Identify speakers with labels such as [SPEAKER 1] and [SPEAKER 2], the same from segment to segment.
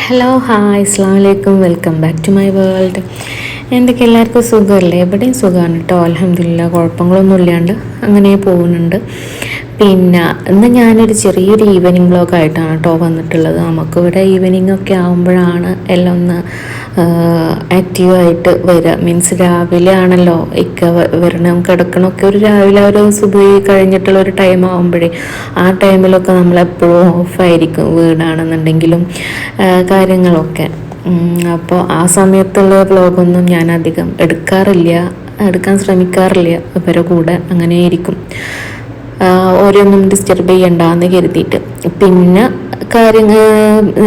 [SPEAKER 1] Hello hi അസ്സലാമു അലൈക്കും, welcome back to my world. എന്തൊക്കെ എല്ലാവർക്കും സുഖമല്ലേ? എവിടെയും സുഖമാണ് കേട്ടോ, അൽഹംദുലില്ലാ. കുഴപ്പങ്ങളൊന്നും ഇല്ലാണ്ട് അങ്ങനെ പോകുന്നുണ്ട്. പിന്നെ ഇന്ന് ഞാനൊരു ചെറിയൊരു ഈവനിങ് വ്ളോഗായിട്ടാണ് കേട്ടോ വന്നിട്ടുള്ളത്. നമുക്കിവിടെ ഈവനിങ് ഒക്കെ ആകുമ്പോഴാണ് എല്ലാം ഒന്ന് ആക്റ്റീവായിട്ട് വരിക. മീൻസ് രാവിലെ ആണല്ലോ വരണം കിടക്കണമൊക്കെ ഒരു രാവിലെ ഒരു സുബഹി കഴിഞ്ഞിട്ടുള്ള ഒരു ടൈം ആകുമ്പോഴേ ആ ടൈമിലൊക്കെ നമ്മളെപ്പോഴും ഓഫായിരിക്കും, വീടാണെന്നുണ്ടെങ്കിലും കാര്യങ്ങളൊക്കെ. അപ്പോൾ ആ സമയത്തുള്ള വ്ളോഗൊന്നും ഞാൻ അധികം എടുക്കാൻ ശ്രമിക്കാറില്ല. ഇവരെ കൂടെ അങ്ങനെയായിരിക്കും, ഓരോന്നും ഡിസ്റ്റർബ് ചെയ്യണ്ടെന്ന് കരുതിയിട്ട്. പിന്നെ കാര്യങ്ങൾ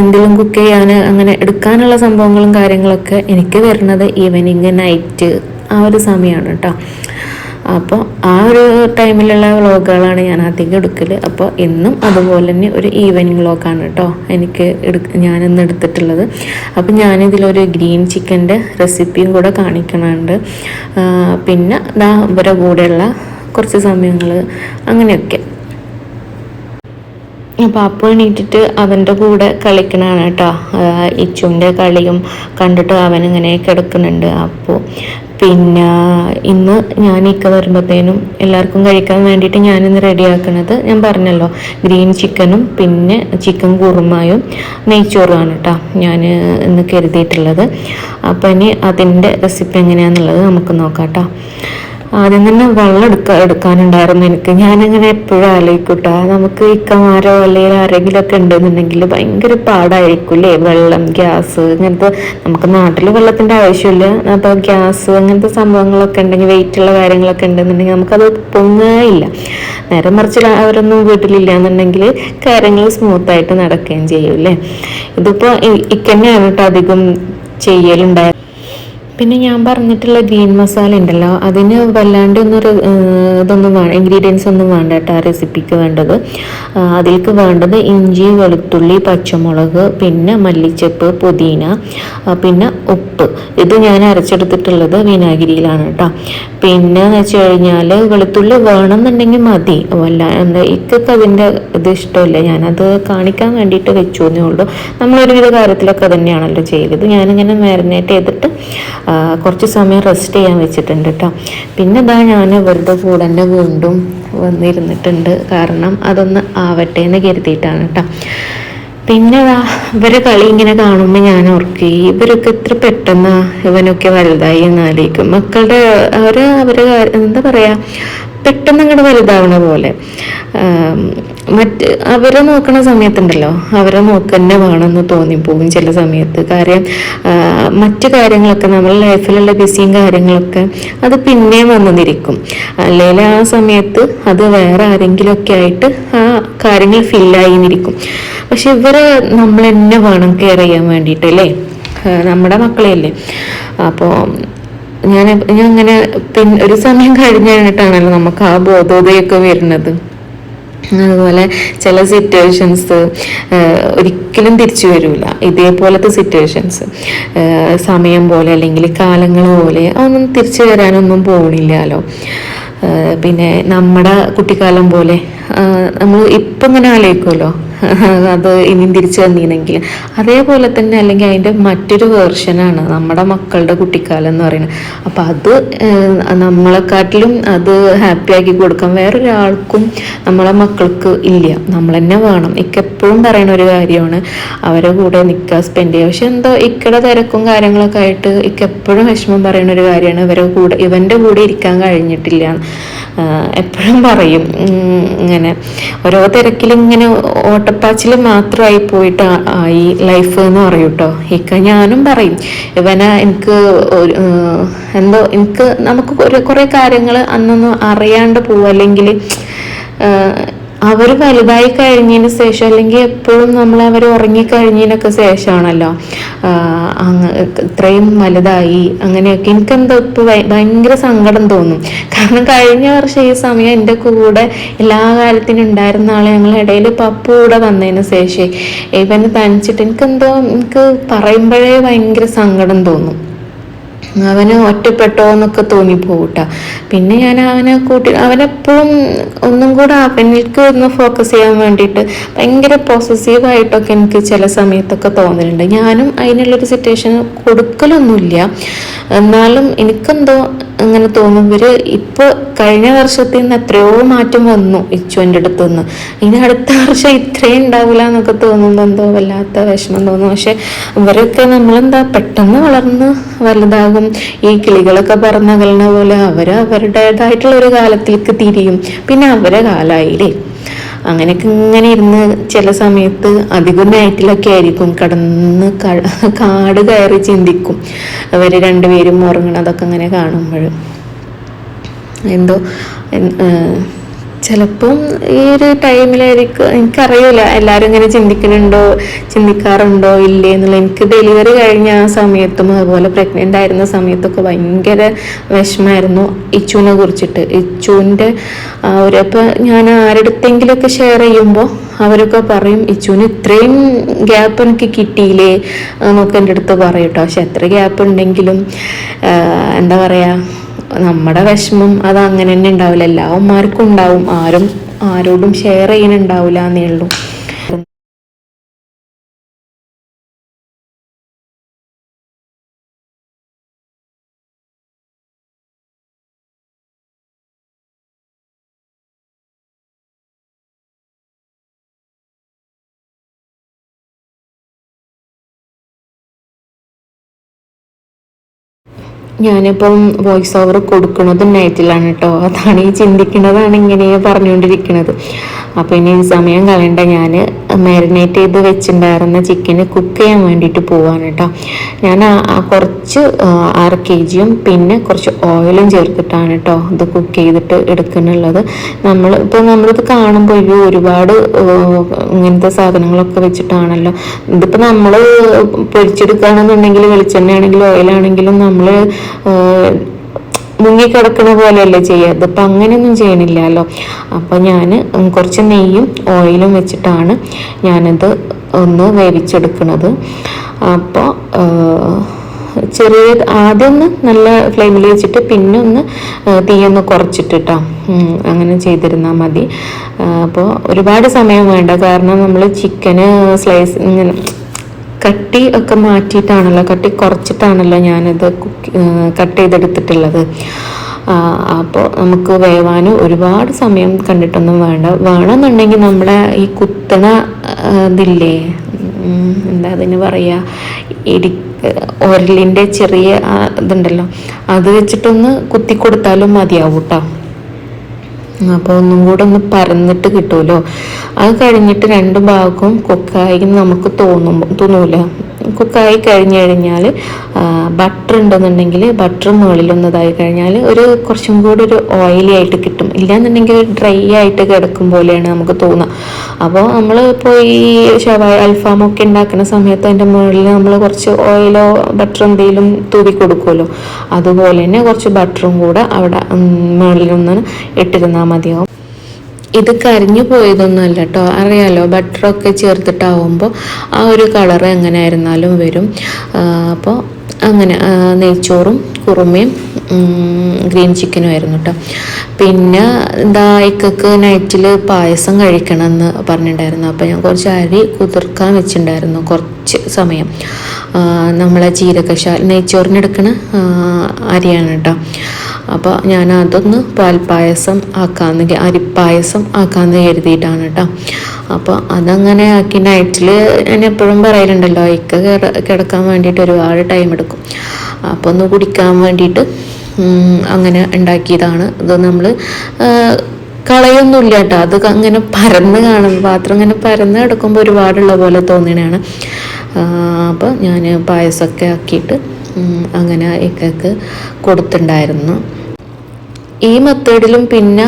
[SPEAKER 1] എന്തെങ്കിലും കുക്ക് ചെയ്യാൻ അങ്ങനെ എടുക്കാനുള്ള സംഭവങ്ങളും കാര്യങ്ങളൊക്കെ എനിക്ക് വരുന്നത് ഈവനിങ് നൈറ്റ് ആ ഒരു സമയമാണ് കേട്ടോ. അപ്പോൾ ആ ഒരു ടൈമിലുള്ള വ്ളോഗുകളാണ് ഞാൻ അധികം എടുക്കൽ. അപ്പോൾ ഇന്നും അതുപോലെ തന്നെ ഒരു ഈവനിങ് വ്ളോഗാണ് കേട്ടോ ഞാനിന്ന് എടുത്തിട്ടുള്ളത്. അപ്പോൾ ഞാനിതിലൊരു ഗ്രീൻ ചിക്കൻ്റെ റെസിപ്പിയും കൂടെ കാണിക്കണുണ്ട്. പിന്നെ ഇവരുടെ കൂടെയുള്ള കുറച്ച് സമയങ്ങൾ അങ്ങനെയൊക്കെ. അപ്പോൾ അപ്പോൾ എണീറ്റിട്ട് അവൻ്റെ കൂടെ കളിക്കണതാണ് കേട്ടോ. ഇച്ചുവിൻ്റെ കളിയും കണ്ടിട്ട് അവനിങ്ങനെ കിടക്കുന്നുണ്ട്. അപ്പോൾ പിന്നെ ഇന്ന് ഞാനൊക്കെ വരുമ്പോഴത്തേനും എല്ലാവർക്കും കഴിക്കാൻ വേണ്ടിയിട്ട് ഞാനിന്ന് റെഡിയാക്കുന്നത് ഞാൻ പറഞ്ഞല്ലോ, ഗ്രീൻ ചിക്കനും പിന്നെ ചിക്കൻ കുറുമായും നെയ്ച്ചോറുമാണ് കേട്ടോ ഞാൻ ഇന്ന് കരുതിയിട്ടുള്ളത്. അപ്പോൾ ഇനി അതിൻ്റെ റെസിപ്പി എങ്ങനെയാണെന്നുള്ളത് നമുക്ക് നോക്കാം കേട്ടോ. ആദ്യം തന്നെ വെള്ളം എടുക്കാനുണ്ടായിരുന്നു എനിക്ക്. ഞാനിങ്ങനെ എപ്പോഴും ആലോചിക്കൂട്ടാ, നമുക്ക് ഇക്കമാരോ അല്ലെങ്കിൽ ആരെങ്കിലും ഒക്കെ ഉണ്ടെന്നുണ്ടെങ്കിൽ ഭയങ്കര പാടായിരിക്കും അല്ലേ, വെള്ളം ഗ്യാസ് ഇങ്ങനത്തെ. നമുക്ക് നാട്ടിൽ വെള്ളത്തിൻ്റെ ആവശ്യമില്ല, അപ്പോൾ ഗ്യാസ് അങ്ങനത്തെ സംഭവങ്ങളൊക്കെ ഉണ്ടെങ്കിൽ, വെയിറ്റുള്ള കാര്യങ്ങളൊക്കെ ഉണ്ടെന്നുണ്ടെങ്കിൽ നമുക്കത് പൊങ്ങുകയില്ല. നേരെ മറിച്ച് അവരൊന്നും വീട്ടിലില്ല എന്നുണ്ടെങ്കിൽ കാര്യങ്ങൾ സ്മൂത്തായിട്ട് നടക്കുകയും ചെയ്യും അല്ലേ. ഇതിപ്പോൾ ഇക്കന്നെയാണ് കേട്ടോ അധികം ചെയ്യലുണ്ടായത്. പിന്നെ ഞാൻ പറഞ്ഞിട്ടുള്ള ഗ്രീൻ മസാല ഉണ്ടല്ലോ, അതിന് വല്ലാണ്ട് ഇതൊന്നും വേണ്ട, ഇൻഗ്രീഡിയൻസ് ഒന്നും വേണ്ട കേട്ടോ റെസിപ്പിക്ക് വേണ്ടത്. അതിലേക്ക് വേണ്ടത് ഇഞ്ചി, വെളുത്തുള്ളി, പച്ചമുളക്, പിന്നെ മല്ലിച്ചപ്പ്, പുതിന, പിന്നെ ഉപ്പ്. ഇത് ഞാൻ അരച്ചെടുത്തിട്ടുള്ളത് വിനാഗിരിയിലാണ് കേട്ടോ. പിന്നെ എന്ന് വെച്ച് കഴിഞ്ഞാൽ വെളുത്തുള്ളി വേണമെന്നുണ്ടെങ്കിൽ മതി, ഇക്കൊക്കെ അതിൻ്റെ ഇത് ഇഷ്ടമില്ല, ഞാനത് കാണിക്കാൻ വേണ്ടിയിട്ട് വെച്ചു എന്നേ ഉള്ളൂ. നമ്മളൊരുവിധ കാര്യത്തിലൊക്കെ തന്നെയാണല്ലോ ചെയ്തത്. ഞാനിങ്ങനെ മാരിനേറ്റ് ചെയ്തിട്ട് കുറച്ച് സമയം റെസ്റ്റ് ചെയ്യാൻ വെച്ചിട്ടുണ്ട് കേട്ടോ. പിന്നെ ഞാൻ ഇവരുടെ കൂടെ തന്നെ വീണ്ടും വന്നിരുന്നിട്ടുണ്ട്, കാരണം അതൊന്ന് ആവട്ടെ എന്ന് കരുതിയിട്ടാണ് കേട്ടോ. പിന്നെ ഇവരെ കളി ഇങ്ങനെ കാണുമ്പോൾ ഞാൻ ഓർക്കും, ഇവരൊക്കെ എത്ര പെട്ടെന്ന് ഇവനൊക്കെ വലുതായി എന്നാലോചിക്കും. മക്കളുടെ അവരെ എന്താ പറയുക, പെട്ടെന്ന് അങ്ങോട്ട് വലുതാവണ പോലെ. അവരെ നോക്കണ സമയത്തുണ്ടല്ലോ, അവരെ നോക്കന്നെ വേണമെന്ന് തോന്നിപ്പോകും ചില സമയത്ത്. കാര്യം മറ്റു കാര്യങ്ങളൊക്കെ നമ്മുടെ ലൈഫിലുള്ള ബിസിയും കാര്യങ്ങളൊക്കെ അത് പിന്നെയും വന്നിരിക്കും. അല്ലെങ്കിൽ ആ സമയത്ത് അത് വേറെ ആരെങ്കിലുമൊക്കെ ആയിട്ട് ആ കാര്യങ്ങൾ ഫില്ലായിന്നിരിക്കും. പക്ഷെ ഇവരെ നമ്മൾ തന്നെ വേണം കെയർ ചെയ്യാൻ വേണ്ടിയിട്ടല്ലേ, നമ്മുടെ മക്കളെയല്ലേ. അപ്പോൾ ഞാൻ അങ്ങനെ ഒരു സമയം കഴിഞ്ഞിട്ടാണല്ലോ നമുക്ക് ആ ബോധോദയൊക്കെ വരുന്നത്. അതുപോലെ ചില സിറ്റുവേഷൻസ് ഒരിക്കലും തിരിച്ചു വരില്ല. ഇതേപോലത്തെ സിറ്റുവേഷൻസ് സമയം പോലെ അല്ലെങ്കിൽ കാലങ്ങൾ പോലെ ഒന്നും തിരിച്ചു വരാനൊന്നും പോകണില്ലല്ലോ. പിന്നെ നമ്മുടെ കുട്ടിക്കാലം പോലെ നമ്മൾ ഇപ്പം ഇങ്ങനെ ആലോചിക്കുമല്ലോ, അത് ഇനിയും തിരിച്ചു വന്നിരുന്നെങ്കിൽ. അതേപോലെ തന്നെ അല്ലെങ്കിൽ അതിൻ്റെ മറ്റൊരു വേർഷനാണ് നമ്മുടെ മക്കളുടെ കുട്ടിക്കാലം എന്ന് പറയുന്നത്. അപ്പം അത് നമ്മളെക്കാട്ടിലും അത് ഹാപ്പി ആക്കി കൊടുക്കാൻ വേറൊരാൾക്കും നമ്മളെ മക്കൾക്ക് ഇല്ല, നമ്മൾ തന്നെ വേണം. എപ്പോഴും പറയുന്ന ഒരു കാര്യമാണ് അവരെ കൂടെ നിൽക്കുക, സ്പെൻഡ് ചെയ്യുക. പക്ഷെ എന്തോ ഇക്കടെ തിരക്കും കാര്യങ്ങളൊക്കെ ആയിട്ട് എപ്പോഴും വിഷമം പറയുന്ന ഒരു കാര്യമാണ് ഇവൻ്റെ കൂടെ ഇരിക്കാൻ കഴിഞ്ഞിട്ടില്ല. എപ്പോഴും പറയും ഇങ്ങനെ ഓരോ തിരക്കിലിങ്ങനെ ഓട്ടപ്പാച്ചിൽ മാത്രമായി പോയിട്ട് ആയി ലൈഫ് എന്ന് പറയും കേട്ടോ ഇക്ക. ഞാനും പറയും എനിക്ക് നമുക്ക് കുറേ കാര്യങ്ങൾ അന്നൊന്നും അറിയാണ്ട് പോവും, അല്ലെങ്കിൽ അവർ വലുതായി കഴിഞ്ഞതിന് ശേഷം, അല്ലെങ്കിൽ എപ്പോഴും നമ്മൾ അവർ ഉറങ്ങിക്കഴിഞ്ഞതിനൊക്കെ ശേഷമാണല്ലോ ഇത്രയും വലുതായി അങ്ങനെയൊക്കെ. എനിക്കെന്തോ ഇപ്പോൾ ഭയങ്കര സങ്കടം തോന്നും. കാരണം കഴിഞ്ഞ വർഷം ഈ സമയം എൻ്റെ കൂടെ എല്ലാ കാര്യത്തിനും ഉണ്ടായിരുന്ന ആളെ ഞങ്ങളുടെ ഇടയിൽ പപ്പു കൂടെ വന്നതിന് ശേഷം ഇവന് തനിച്ചിട്ട് എനിക്ക് പറയുമ്പോഴേ ഭയങ്കര സങ്കടം തോന്നും. അവന് ഒറ്റപ്പെട്ടോ എന്നൊക്കെ തോന്നിപ്പോകൂട്ടാ. പിന്നെ ഞാൻ അവനെപ്പോഴും ഒന്നും കൂടെ അവനിലേക്ക് ഒന്ന് ഫോക്കസ് ചെയ്യാൻ വേണ്ടിയിട്ട് ഭയങ്കര പോസസീവായിട്ടൊക്കെ എനിക്ക് ചില സമയത്തൊക്കെ തോന്നലുണ്ട്. ഞാനും അതിനുള്ളൊരു സിറ്റുവേഷൻ കൊടുക്കലൊന്നുമില്ല, എന്നാലും എനിക്കെന്തോ അങ്ങനെ തോന്നും. ഇപ്പോൾ കഴിഞ്ഞ വർഷത്തിൽ നിന്ന് എത്രയോ മാറ്റം വന്നു ഇച്ചുവിൻ്റെ അടുത്ത് നിന്ന്. ഇനി അടുത്ത വർഷം ഇത്രയും ഉണ്ടാവില്ല എന്നൊക്കെ തോന്നുമ്പോൾ എന്തോ വല്ലാത്ത വിഷമം തോന്നും. പക്ഷെ ഇവരൊക്കെ നമ്മളെന്താ പെട്ടെന്ന് വളർന്ന് വലുതാകും. ഈ കിളികളൊക്കെ പറന്നകലണ പോലെ അവരുടേതായിട്ടുള്ളൊരു കാലത്തിലേക്ക് തിരിയും. പിന്നെ അവരെ കാലമായില്ലേ. അങ്ങനെയൊക്കെ ഇങ്ങനെ ഇരുന്ന് ചില സമയത്ത് അധികം നൈറ്റിലൊക്കെ ആയിരിക്കും കടന്ന് കാട് കയറി ചിന്തിക്കും അവർ രണ്ടുപേരും ഉറങ്ങണതൊക്കെ ഇങ്ങനെ കാണുമ്പോൾ. എന്തോ ചിലപ്പം ഈ ഒരു ടൈമിലായിരിക്കും, എനിക്കറിയില്ല എല്ലാവരും ഇങ്ങനെ ചിന്തിക്കാറുണ്ടോ ഇല്ലേ എന്നുള്ള. എനിക്ക് ഡെലിവറി കഴിഞ്ഞ ആ സമയത്തും അതുപോലെ പ്രഗ്നൻ്റ് ആയിരുന്ന സമയത്തൊക്കെ ഭയങ്കര വിഷമമായിരുന്നു ഇച്ചുവിനെ കുറിച്ചിട്ട്. ഇച്ചുവിൻ്റെ ഇപ്പോൾ ഞാൻ ആരുടെത്തെങ്കിലുമൊക്കെ ഷെയർ ചെയ്യുമ്പോൾ അവരൊക്കെ പറയും ഇച്ചുവിന് ഇത്രയും ഗ്യാപ്പ് എനിക്ക് കിട്ടിയില്ലേ എന്നൊക്കെ എൻ്റെ അടുത്ത് പറയും കേട്ടോ. പക്ഷെ എത്ര ഗ്യാപ്പ് ഉണ്ടെങ്കിലും എന്താ പറയുക, നമ്മുടെ വിഷമം അത് അങ്ങനെ തന്നെ ഉണ്ടാവില്ല. എല്ലാ അമ്മമാർക്കും ഉണ്ടാവും, ആരോടും ഷെയർ ചെയ്യാനുണ്ടാവില്ല എന്നേ ഉള്ളൂ. ഞാനിപ്പം വോയിസ് ഓവർ കൊടുക്കുന്നതും നൈറ്റിലാണ് കേട്ടോ. അതാണ് ഈ ചിന്തിക്കുന്നതാണ് ഇങ്ങനെ പറഞ്ഞുകൊണ്ടിരിക്കുന്നത്. അപ്പോൾ ഇനി സമയം കളയണ്ട, ഞാൻ മാരിനേറ്റ് ചെയ്ത് വെച്ചിട്ടുണ്ടായിരുന്ന ചിക്കന് കുക്ക് ചെയ്യാൻ വേണ്ടിയിട്ട് പോവാണ് കേട്ടോ. ഞാൻ കുറച്ച് 6 kg പിന്നെ കുറച്ച് ഓയിലും ചേർത്തിട്ടാണ് കേട്ടോ ഇത് കുക്ക് ചെയ്തിട്ട് എടുക്കുന്നുള്ളത്. നമ്മളിത് കാണുമ്പോൾ ഒരുപാട് ഇങ്ങനത്തെ സാധനങ്ങളൊക്കെ വെച്ചിട്ടാണല്ലോ ഇതിപ്പോൾ നമ്മൾ പൊരിച്ചെടുക്കുകയാണെന്നുണ്ടെങ്കിൽ വെളിച്ചെണ്ണ ആണെങ്കിലും ഓയിലാണെങ്കിലും നമ്മൾ മുങ്ങിക്കിടക്കുന്ന പോലെയല്ലേ ചെയ്യുക. ഇതിപ്പോൾ അങ്ങനെയൊന്നും ചെയ്യണില്ലല്ലോ. അപ്പോൾ ഞാൻ കുറച്ച് നെയ്യും ഓയിലും വെച്ചിട്ടാണ് ഞാനിത് ഒന്ന് വേവിച്ചെടുക്കുന്നത്. അപ്പോൾ ആദ്യം ഒന്ന് നല്ല ഫ്ലെയിമിൽ വെച്ചിട്ട് പിന്നെ ഒന്ന് തീയൊന്ന് കുറച്ചിട്ടിട്ടോ അങ്ങനെ ചെയ്തിരുന്നാൽ മതി. അപ്പോൾ ഒരുപാട് സമയം വേണ്ട, കാരണം നമ്മൾ ചിക്കന് സ്ലൈസ് ഇങ്ങനെ കട്ടി ഒക്കെ മാറ്റിയിട്ടാണല്ലോ, കട്ടി കുറച്ചിട്ടാണല്ലോ ഞാനിത് കട്ട് ചെയ്തെടുത്തിട്ടുള്ളത്. അപ്പോൾ നമുക്ക് വേവാൻ ഒരുപാട് സമയം കണ്ടിട്ടൊന്നും വേണമെന്നുണ്ടെങ്കിൽ നമ്മുടെ ഈ കുത്തണ ഇതില്ലേ, എന്താ അതിന് പറയുക, ഉരലിൻ്റെ ചെറിയ ഇതുണ്ടല്ലോ, അത് വെച്ചിട്ടൊന്ന് കുത്തി കൊടുത്താലും മതിയാവും കേട്ടോ. അപ്പോൾ ഒന്നും കൂടെ ഒന്ന് പരന്നിട്ട് കിട്ടുമല്ലോ. അത് കഴിഞ്ഞിട്ട് 2 ഭാഗവും കുക്കായി നമുക്ക് തോന്നൂല. കുക്കായി കഴിഞ്ഞാൽ ബട്ടർ ഉണ്ടെന്നുണ്ടെങ്കിൽ ബട്ടർ മുകളിലൊന്നതായി കഴിഞ്ഞാൽ കുറച്ചും കൂടി ഒരു ഓയിലി ആയിട്ട് കിട്ടും. ഇല്ലാന്നുണ്ടെങ്കിൽ ഡ്രൈ ആയിട്ട് കിടക്കും പോലെയാണ് നമുക്ക് തോന്നുക. അപ്പോൾ നമ്മൾ ഇപ്പോൾ ഈ ഷവായ അൽഫാമൊക്കെ ഉണ്ടാക്കുന്ന സമയത്ത് അതിൻ്റെ മുകളിൽ നമ്മൾ കുറച്ച് ഓയിലോ ബട്ടർ എന്തെങ്കിലും തൂവി കൊടുക്കുമല്ലോ, അതുപോലെ തന്നെ കുറച്ച് ബട്ടറും കൂടെ അവിടെ മുകളിലൊന്ന് ഇട്ടിരുന്നാൽ മതിയാവും. ഇത് കരിഞ്ഞു പോയതൊന്നുമല്ല കേട്ടോ, അറിയാലോ ബട്ടറൊക്കെ ചേർത്തിട്ടാവുമ്പോൾ ആ ഒരു കളറ് എങ്ങനെ ആയിരുന്നാലും വരും. അപ്പോൾ അങ്ങനെ നെയ്ച്ചോറും കുറുമയും ഗ്രീൻ ചിക്കനും ആയിരുന്നു കേട്ടോ. പിന്നെ ഇക്കക്ക് നൈറ്റിൽ പായസം കഴിക്കണമെന്ന് പറഞ്ഞിട്ടുണ്ടായിരുന്നു. അപ്പോൾ ഞാൻ കുറച്ച് അരി കുതിർക്കാൻ വെച്ചിട്ടുണ്ടായിരുന്നു കുറച്ച് സമയം. നമ്മളെ നെയ്ച്ചോറിനെടുക്കണ അരിയാണ് കേട്ടോ. അപ്പോൾ ഞാൻ അതൊന്ന് പാൽപ്പായസം അരിപ്പായസം ആക്കാമെന്ന് കരുതിയിട്ടാണ് കേട്ടോ. അപ്പോൾ അതങ്ങനെ ആക്കി നൈറ്റിൽ ഞാൻ എപ്പോഴും പറയലുണ്ടല്ലോ, ഇക്ക കിടക്കാൻ വേണ്ടിയിട്ട് ഒരുപാട് ടൈം എടുക്കും. അപ്പോൾ ഒന്ന് കുടിക്കാൻ വേണ്ടിയിട്ട് അങ്ങനെ ഉണ്ടാക്കിയതാണ്. ഇത് നമ്മൾ കളയൊന്നുമില്ല കേട്ടോ, അത് അങ്ങനെ പാത്രം ഇങ്ങനെ പരന്ന് കിടക്കുമ്പോൾ ഒരുപാടുള്ള പോലെ തോന്നണതാണ്. അപ്പോൾ ഞാൻ പായസമൊക്കെ ആക്കിയിട്ട് അങ്ങനെ ഇക്കക്ക് കൊടുത്തിട്ടുണ്ടായിരുന്നു. ഈ മെത്തേഡിലും പിന്നെ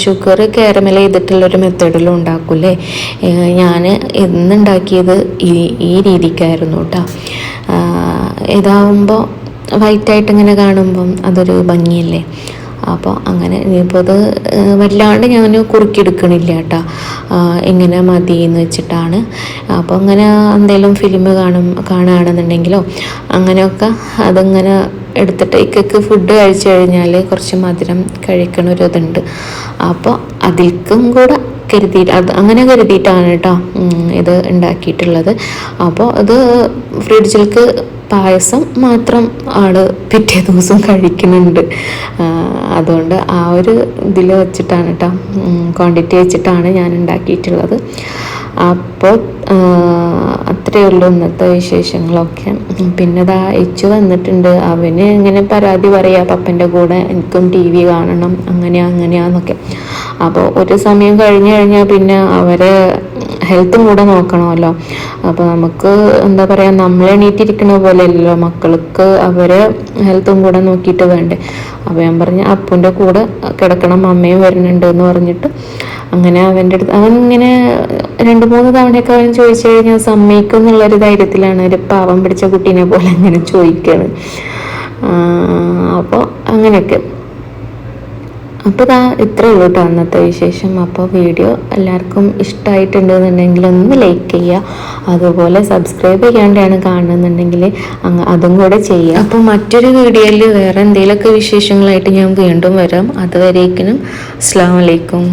[SPEAKER 1] ഷുഗർ കാരമൽ ചെയ്തിട്ടുള്ളൊരു മെത്തേഡിലും ഉണ്ടാക്കൂലേ. ഞാൻ ഇന്നുണ്ടാക്കിയത് ഈ രീതിക്കായിരുന്നു കേട്ടോ. ഇതാവുമ്പോൾ വൈറ്റായിട്ട് ഇങ്ങനെ കാണുമ്പം അതൊരു ഭംഗിയല്ലേ. അപ്പോൾ അങ്ങനെ ഇനിയിപ്പോൾ അത് വല്ലാണ്ട് ഞാൻ കുറുക്കിയെടുക്കണില്ല കേട്ടോ, ഇങ്ങനെ മതി എന്ന് വെച്ചിട്ടാണ്. അപ്പോൾ അങ്ങനെ എന്തെങ്കിലും ഫിലിം കാണുകയാണെന്നുണ്ടെങ്കിലോ അങ്ങനെയൊക്കെ അതിങ്ങനെ എടുത്തിട്ട് ഇക്കയ്ക്ക് ഫുഡ് കഴിച്ചു കഴിഞ്ഞാൽ കുറച്ച് മധുരം കഴിക്കണ ഒരു ഇതുണ്ട്. അപ്പോൾ അതിൽക്കും കൂടെ അങ്ങനെ കരുതിയിട്ടാണ് കേട്ടോ ഇത് ഉണ്ടാക്കിയിട്ടുള്ളത്. അപ്പോൾ ഇത് ഫ്രിഡ്ജിലേക്ക് പായസം മാത്രം ആള് പിറ്റേ ദിവസം കഴിക്കുന്നുണ്ട്. അതുകൊണ്ട് ആ ഒരു ഇതിൽ വെച്ചിട്ടാണ് കേട്ടോ, ക്വാണ്ടിറ്റി വെച്ചിട്ടാണ് ഞാൻ ഉണ്ടാക്കിയിട്ടുള്ളത്. അപ്പോൾ അത്രയേ ഉള്ളൂ ഇന്നത്തെ വിശേഷങ്ങളൊക്കെ. പിന്നെ ദാ ഇച്ചു വന്നിട്ടുണ്ട്. അവന് ഇങ്ങനെ പരാതി പറയാ, പപ്പൻ്റെ കൂടെ എനിക്കും TV കാണണം, അങ്ങനെയാന്നൊക്കെ. അപ്പോൾ ഒരു സമയം കഴിഞ്ഞ് കഴിഞ്ഞാൽ പിന്നെ അവരെ ഹെൽത്തും കൂടെ നോക്കണമല്ലോ. അപ്പോൾ നമുക്ക് എന്താ പറയുക, നമ്മൾ എണീറ്റിരിക്കണ പോലെ അല്ലല്ലോ മക്കൾക്ക്, അവരെ ഹെൽത്തും കൂടെ നോക്കിയിട്ട് വേണ്ടേ. അപ്പോൾ ഞാൻ പറഞ്ഞു അപ്പൻ്റെ കൂടെ കിടക്കണം, അമ്മയും വരുന്നുണ്ട് എന്ന് പറഞ്ഞിട്ട് അങ്ങനെ അവൻ്റെ അടുത്ത് അവൻ ഇങ്ങനെ 2-3 തവണയൊക്കെ അവൻ ചോദിച്ചു കഴിഞ്ഞാൽ സമ്മതിക്കും എന്നുള്ളൊരു ധൈര്യത്തിലാണ്, ഒരു പാവം പിടിച്ച കുട്ടീനെ പോലെ അങ്ങനെ ചോദിക്കുകയാണ്. അപ്പോൾ അങ്ങനെയൊക്കെ. അപ്പോൾ ഇത്രേ ഉള്ളൂ കേട്ടോ അന്നത്തെ വിശേഷം. അപ്പോൾ വീഡിയോ എല്ലാവർക്കും ഇഷ്ടമായിട്ടുണ്ടെന്നുണ്ടെങ്കിൽ ഒന്ന് ലൈക്ക് ചെയ്യുക, അതുപോലെ സബ്സ്ക്രൈബ് ചെയ്യാണ്ടാണ് കാണുന്നുണ്ടെങ്കിൽ അതും കൂടെ ചെയ്യുക. അപ്പോൾ മറ്റൊരു വീഡിയോയിൽ വേറെ എന്തെങ്കിലുമൊക്കെ വിശേഷങ്ങളായിട്ട് ഞാൻ വീണ്ടും വരാം. അതുവരേക്കും അസ്സലാമു അലൈക്കും.